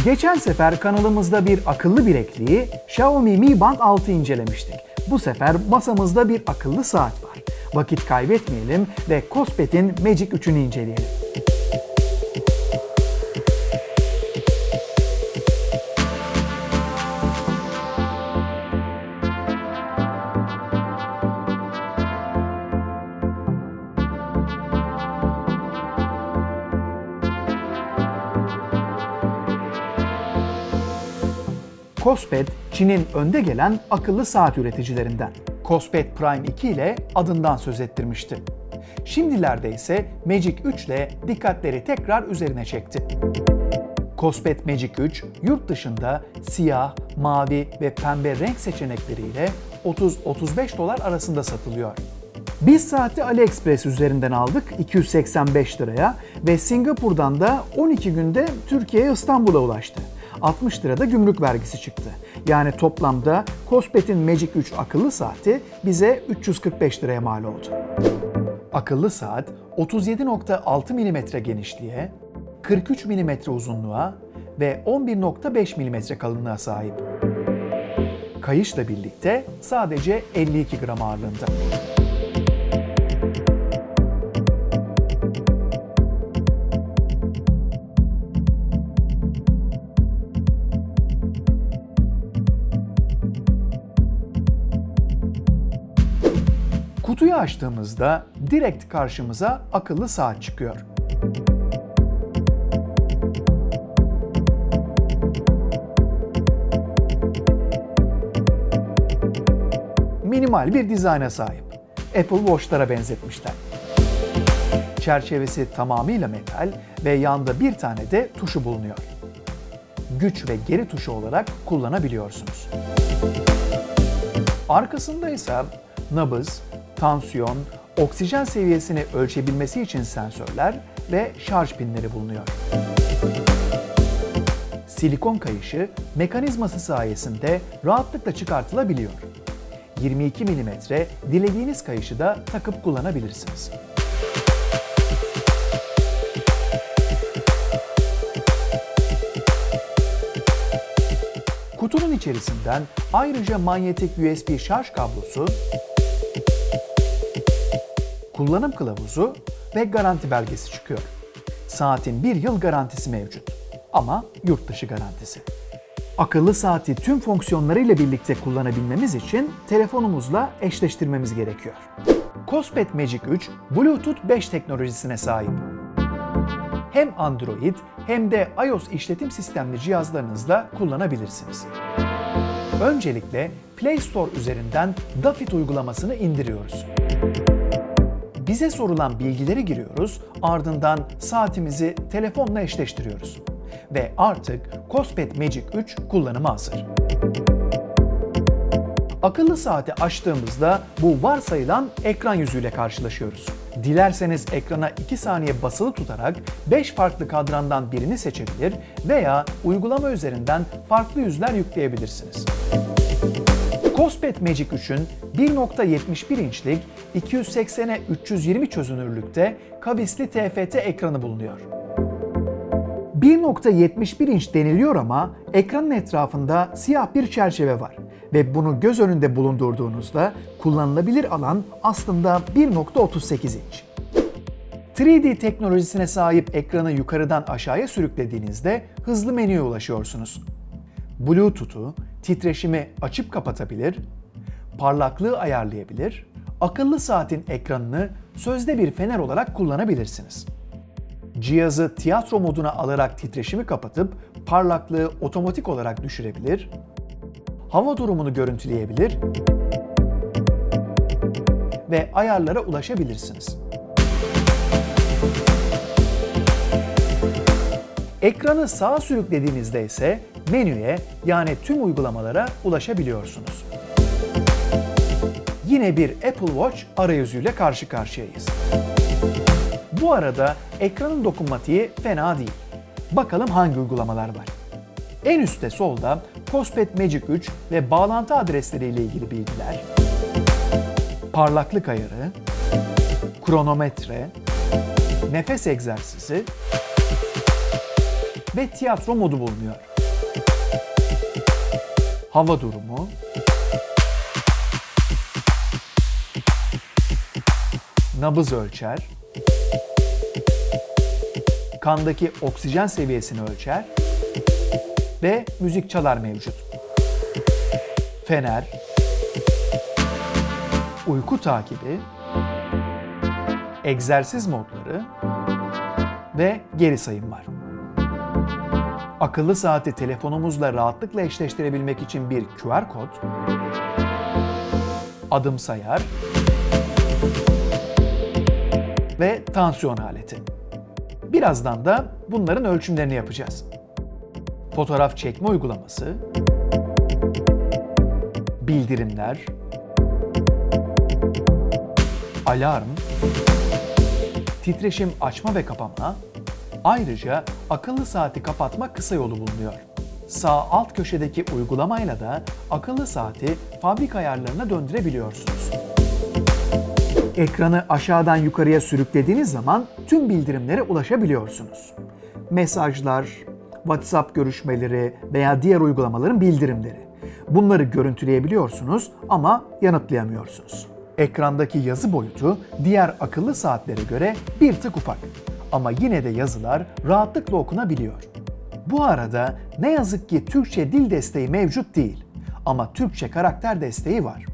Geçen sefer kanalımızda bir akıllı bilekliği Xiaomi Mi Band 6 incelemiştik. Bu sefer masamızda bir akıllı saat var. Vakit kaybetmeyelim ve Kospet'in Magic 3'ünü inceleyelim. Kospet, Çin'in önde gelen akıllı saat üreticilerinden. Kospet Prime 2 ile adından söz ettirmişti. Şimdilerde ise Magic 3 ile dikkatleri tekrar üzerine çekti. Kospet Magic 3, yurt dışında siyah, mavi ve pembe renk seçenekleriyle 30-35 dolar arasında satılıyor. Biz saati AliExpress üzerinden aldık 285 liraya ve Singapur'dan da 12 günde Türkiye'ye İstanbul'a ulaştı. 60 lirada gümrük vergisi çıktı. Yani toplamda Kospet'in Magic 3 akıllı saati bize 345 liraya mal oldu. Akıllı saat 37.6 mm genişliğe, 43 mm uzunluğa ve 11.5 mm kalınlığa sahip. Kayışla birlikte sadece 52 gram ağırlığında. Kutuyu açtığımızda direkt karşımıza akıllı saat çıkıyor. Minimal bir dizayna sahip. Apple Watch'lara benzetmişler. Çerçevesi tamamıyla metal ve yanda bir tane de tuşu bulunuyor. Güç ve geri tuşu olarak kullanabiliyorsunuz. Arkasında ise nabız, tansiyon, oksijen seviyesini ölçebilmesi için sensörler ve şarj pinleri bulunuyor. Silikon kayışı mekanizması sayesinde rahatlıkla çıkartılabiliyor. 22 mm dilediğiniz kayışı da takıp kullanabilirsiniz. Kutunun içerisinden ayrıca manyetik USB şarj kablosu, kullanım kılavuzu ve garanti belgesi çıkıyor. Saatin 1 yıl garantisi mevcut ama yurt dışı garantisi. Akıllı saati tüm fonksiyonlarıyla birlikte kullanabilmemiz için telefonumuzla eşleştirmemiz gerekiyor. Kospet Magic 3, Bluetooth 5 teknolojisine sahip. Hem Android hem de iOS işletim sistemli cihazlarınızla kullanabilirsiniz. Öncelikle Play Store üzerinden Dafit uygulamasını indiriyoruz. Bize sorulan bilgileri giriyoruz, ardından saatimizi telefonla eşleştiriyoruz. Ve artık Kospet Magic 3 kullanıma hazır. Akıllı saati açtığımızda bu varsayılan ekran yüzüyle karşılaşıyoruz. Dilerseniz ekrana 2 saniye basılı tutarak 5 farklı kadrandan birini seçebilir veya uygulama üzerinden farklı yüzler yükleyebilirsiniz. Kospet Magic 3'ün 1.71 inçlik 280'e 320 çözünürlükte kavisli TFT ekranı bulunuyor. 1.71 inç deniliyor ama ekranın etrafında siyah bir çerçeve var ve bunu göz önünde bulundurduğunuzda kullanılabilir alan aslında 1.38 inç. 3D teknolojisine sahip ekranı yukarıdan aşağıya sürüklediğinizde hızlı menüye ulaşıyorsunuz. Bluetooth'u, titreşimi açıp kapatabilir, parlaklığı ayarlayabilir, akıllı saatin ekranını sözde bir fener olarak kullanabilirsiniz. Cihazı tiyatro moduna alarak titreşimi kapatıp parlaklığı otomatik olarak düşürebilir, hava durumunu görüntüleyebilir ve ayarlara ulaşabilirsiniz. Ekranı sağa sürüklediğinizde ise menüye yani tüm uygulamalara ulaşabiliyorsunuz. Yine bir Apple Watch arayüzüyle karşı karşıyayız. Bu arada ekranın dokunmatiği fena değil. Bakalım hangi uygulamalar var. En üstte solda Kospet Magic 3 ve bağlantı adresleri ile ilgili bilgiler, parlaklık ayarı, kronometre, nefes egzersizi ve tiyatro modu bulunuyor. hava durumu, nabız ölçer, kandaki oksijen seviyesini ölçer ve müzik çalar mevcut. Fener, uyku takibi, egzersiz modları ve geri sayım var. Akıllı saati telefonumuzla rahatlıkla eşleştirebilmek için bir QR kod, adım sayar ve tansiyon aleti. Birazdan da bunların ölçümlerini yapacağız. Fotoğraf çekme uygulaması, bildirimler, alarm, titreşim açma ve kapama, ayrıca akıllı saati kapatma kısa yolu bulunuyor. Sağ alt köşedeki uygulamayla da akıllı saati fabrika ayarlarına döndürebiliyorsunuz. Ekranı aşağıdan yukarıya sürüklediğiniz zaman tüm bildirimlere ulaşabiliyorsunuz. Mesajlar, WhatsApp görüşmeleri veya diğer uygulamaların bildirimleri. Bunları görüntüleyebiliyorsunuz ama yanıtlayamıyorsunuz. Ekrandaki yazı boyutu diğer akıllı saatlere göre bir tık ufak ama yine de yazılar rahatlıkla okunabiliyor. Bu arada ne yazık ki Türkçe dil desteği mevcut değil ama Türkçe karakter desteği var.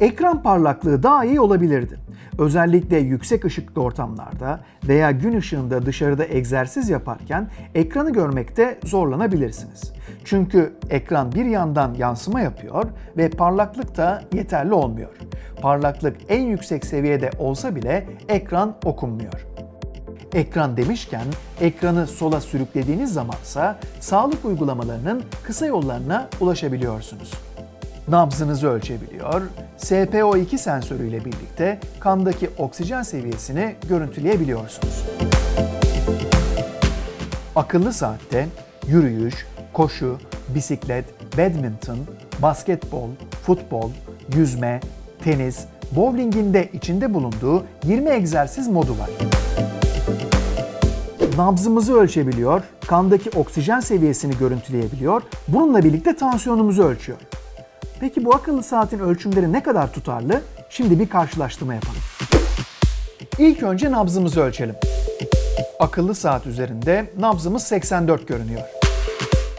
Ekran parlaklığı daha iyi olabilirdi. Özellikle yüksek ışıklı ortamlarda veya gün ışığında dışarıda egzersiz yaparken ekranı görmekte zorlanabilirsiniz. Çünkü ekran bir yandan yansıma yapıyor ve parlaklık da yeterli olmuyor. Parlaklık en yüksek seviyede olsa bile ekran okunmuyor. Ekran demişken ekranı sola sürüklediğiniz zamansa sağlık uygulamalarının kısa yollarına ulaşabiliyorsunuz. Nabzınızı ölçebiliyor, SpO2 sensörüyle birlikte kandaki oksijen seviyesini görüntüleyebiliyorsunuz. Akıllı saatte yürüyüş, koşu, bisiklet, badminton, basketbol, futbol, yüzme, tenis, bowlingin de içinde bulunduğu 20 egzersiz modu var. Nabzımızı ölçebiliyor, kandaki oksijen seviyesini görüntüleyebiliyor, bununla birlikte tansiyonumuzu ölçüyor. Peki bu akıllı saatin ölçümleri ne kadar tutarlı? Şimdi bir karşılaştırma yapalım. İlk önce nabzımızı ölçelim. Akıllı saat üzerinde nabzımız 84 görünüyor.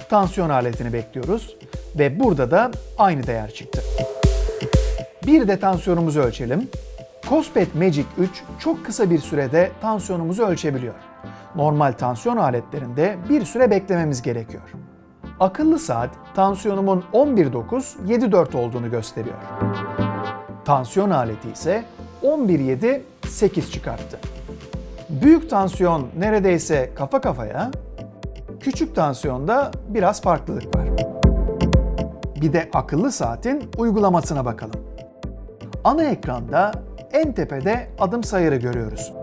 Tansiyon aletini bekliyoruz ve burada da aynı değer çıktı. Bir de tansiyonumuzu ölçelim. Cospet Magic 3 çok kısa bir sürede tansiyonumuzu ölçebiliyor. Normal tansiyon aletlerinde bir süre beklememiz gerekiyor. Akıllı saat tansiyonumun 11.9-7.4 olduğunu gösteriyor. Tansiyon aleti ise 11.7-8 çıkarttı. Büyük tansiyon neredeyse kafa kafaya, küçük tansiyonda biraz farklılık var. Bir de akıllı saatin uygulamasına bakalım. Ana ekranda en tepede adım sayarı görüyoruz.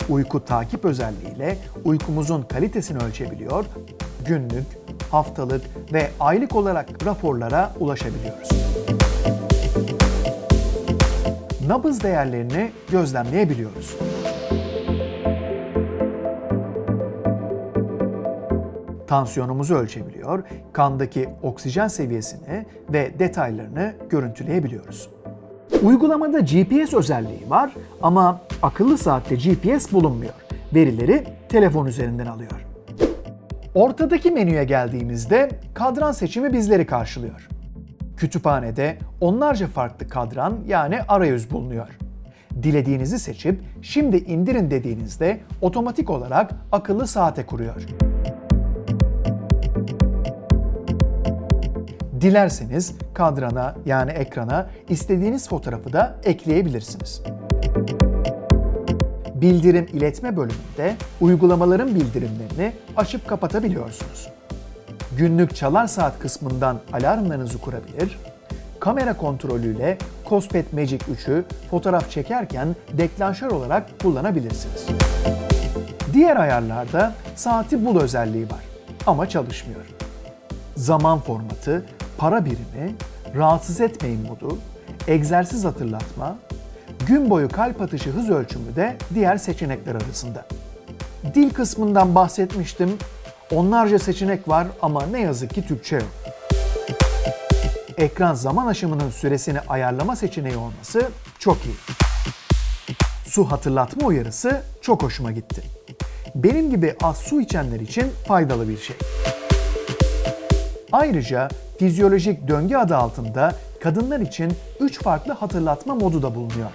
Uyku takip özelliğiyle uykumuzun kalitesini ölçebiliyor, günlük, haftalık ve aylık olarak raporlara ulaşabiliyoruz. Nabız değerlerini gözlemleyebiliyoruz. Tansiyonumuzu ölçebiliyor, kandaki oksijen seviyesini ve detaylarını görüntüleyebiliyoruz. Uygulamada GPS özelliği var ama akıllı saatte GPS bulunmuyor. Verileri telefon üzerinden alıyor. Ortadaki menüye geldiğimizde kadran seçimi bizleri karşılıyor. Kütüphanede onlarca farklı kadran yani arayüz bulunuyor. Dilediğinizi seçip şimdi indirin dediğinizde otomatik olarak akıllı saate kuruyor. Dilerseniz kadrana yani ekrana istediğiniz fotoğrafı da ekleyebilirsiniz. Bildirim iletme bölümünde uygulamaların bildirimlerini açıp kapatabiliyorsunuz. Günlük çalar saat kısmından alarmlarınızı kurabilir, kamera kontrolüyle Cospet Magic 3'ü fotoğraf çekerken deklanşör olarak kullanabilirsiniz. Diğer ayarlarda saati bul özelliği var ama çalışmıyor. Zaman formatı, para birimi, rahatsız etmeyin modu, egzersiz hatırlatma, gün boyu kalp atışı hız ölçümü de diğer seçenekler arasında. Dil kısmından bahsetmiştim. Onlarca seçenek var ama ne yazık ki Türkçe yok. Ekran zaman aşımının süresini ayarlama seçeneği olması çok iyi. Su hatırlatma uyarısı çok hoşuma gitti. Benim gibi az su içenler için faydalı bir şey. Ayrıca fizyolojik döngü adı altında kadınlar için 3 farklı hatırlatma modu da bulunuyor.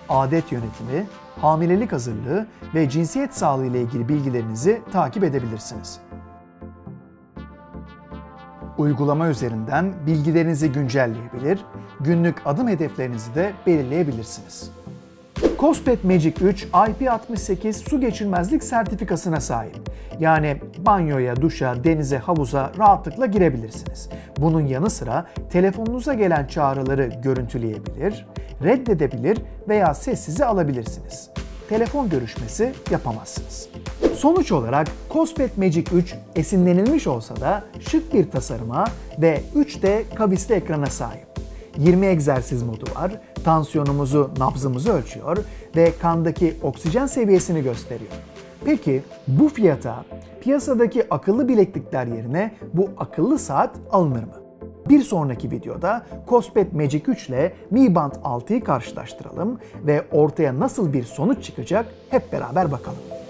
Adet yönetimi, hamilelik hazırlığı ve cinsiyet sağlığı ile ilgili bilgilerinizi takip edebilirsiniz. Uygulama üzerinden bilgilerinizi güncelleyebilir, günlük adım hedeflerinizi de belirleyebilirsiniz. Kospet Magic 3 IP68 su geçirmezlik sertifikasına sahip. Yani banyoya, duşa, denize, havuza rahatlıkla girebilirsiniz. Bunun yanı sıra telefonunuza gelen çağrıları görüntüleyebilir, reddedebilir veya sessize alabilirsiniz. Telefon görüşmesi yapamazsınız. Sonuç olarak Kospet Magic 3 esinlenilmiş olsa da şık bir tasarıma ve 3D kavisli ekrana sahip. 20 egzersiz modu var, tansiyonumuzu, nabzımızı ölçüyor ve kandaki oksijen seviyesini gösteriyor. Peki bu fiyata piyasadaki akıllı bileklikler yerine bu akıllı saat alınır mı? Bir sonraki videoda Kospet Magic 3 ile Mi Band 6'yı karşılaştıralım ve ortaya nasıl bir sonuç çıkacak hep beraber bakalım.